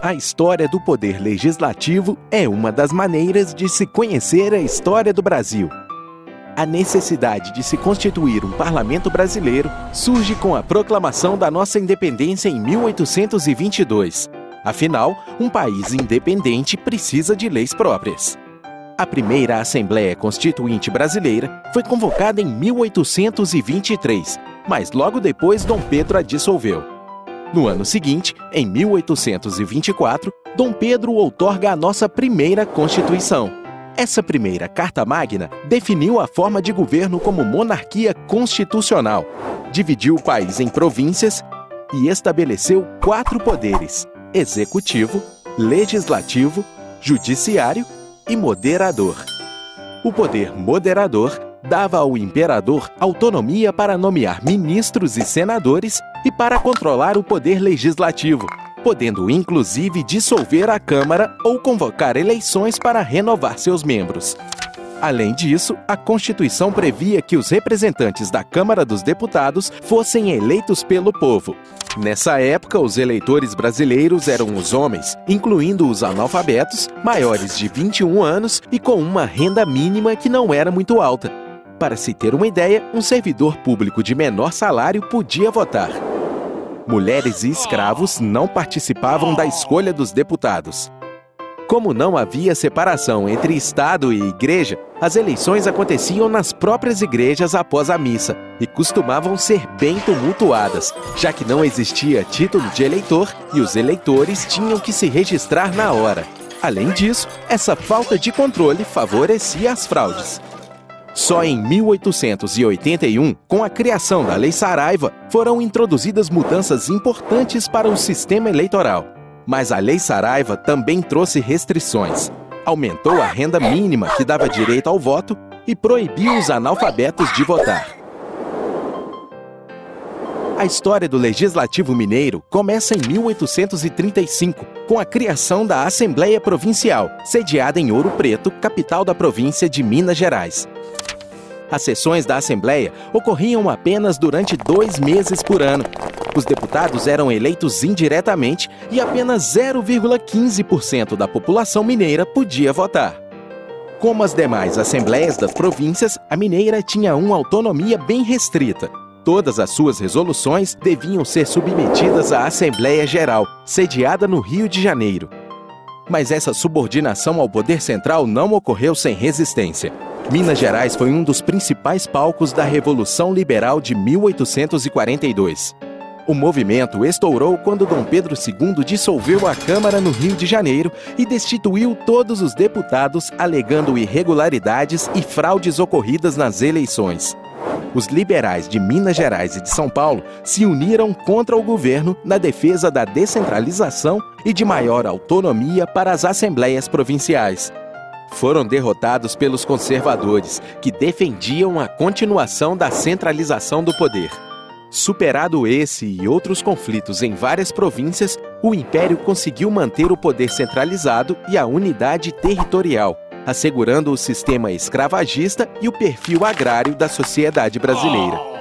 A história do poder legislativo é uma das maneiras de se conhecer a história do Brasil. A necessidade de se constituir um parlamento brasileiro surge com a proclamação da nossa independência em 1822. Afinal, um país independente precisa de leis próprias. A primeira Assembleia Constituinte Brasileira foi convocada em 1823, mas logo depois Dom Pedro a dissolveu. No ano seguinte, em 1824, Dom Pedro outorga a nossa primeira Constituição. Essa primeira Carta Magna definiu a forma de governo como monarquia constitucional, dividiu o país em províncias e estabeleceu 4 poderes: executivo, legislativo, judiciário e moderador. O poder moderador dava ao imperador autonomia para nomear ministros e senadores e para controlar o poder legislativo, podendo inclusive dissolver a Câmara ou convocar eleições para renovar seus membros. Além disso, a Constituição previa que os representantes da Câmara dos Deputados fossem eleitos pelo povo. Nessa época, os eleitores brasileiros eram os homens, incluindo os analfabetos, maiores de 21 anos e com uma renda mínima que não era muito alta. Para se ter uma ideia, um servidor público de menor salário podia votar. Mulheres e escravos não participavam da escolha dos deputados. Como não havia separação entre Estado e Igreja, as eleições aconteciam nas próprias igrejas após a missa e costumavam ser bem tumultuadas, já que não existia título de eleitor e os eleitores tinham que se registrar na hora. Além disso, essa falta de controle favorecia as fraudes. Só em 1881, com a criação da Lei Saraiva, foram introduzidas mudanças importantes para o sistema eleitoral. Mas a Lei Saraiva também trouxe restrições. Aumentou a renda mínima que dava direito ao voto e proibiu os analfabetos de votar. A história do Legislativo Mineiro começa em 1835, com a criação da Assembleia Provincial, sediada em Ouro Preto, capital da província de Minas Gerais. As sessões da Assembleia ocorriam apenas durante 2 meses por ano. Os deputados eram eleitos indiretamente e apenas 0,15% da população mineira podia votar. Como as demais assembleias das províncias, a mineira tinha uma autonomia bem restrita. Todas as suas resoluções deviam ser submetidas à Assembleia Geral, sediada no Rio de Janeiro. Mas essa subordinação ao poder central não ocorreu sem resistência. Minas Gerais foi um dos principais palcos da Revolução Liberal de 1842. O movimento estourou quando Dom Pedro II dissolveu a Câmara no Rio de Janeiro e destituiu todos os deputados alegando irregularidades e fraudes ocorridas nas eleições. Os liberais de Minas Gerais e de São Paulo se uniram contra o governo na defesa da descentralização e de maior autonomia para as assembleias provinciais. Foram derrotados pelos conservadores, que defendiam a continuação da centralização do poder. Superado esse e outros conflitos em várias províncias, o Império conseguiu manter o poder centralizado e a unidade territorial, assegurando o sistema escravagista e o perfil agrário da sociedade brasileira.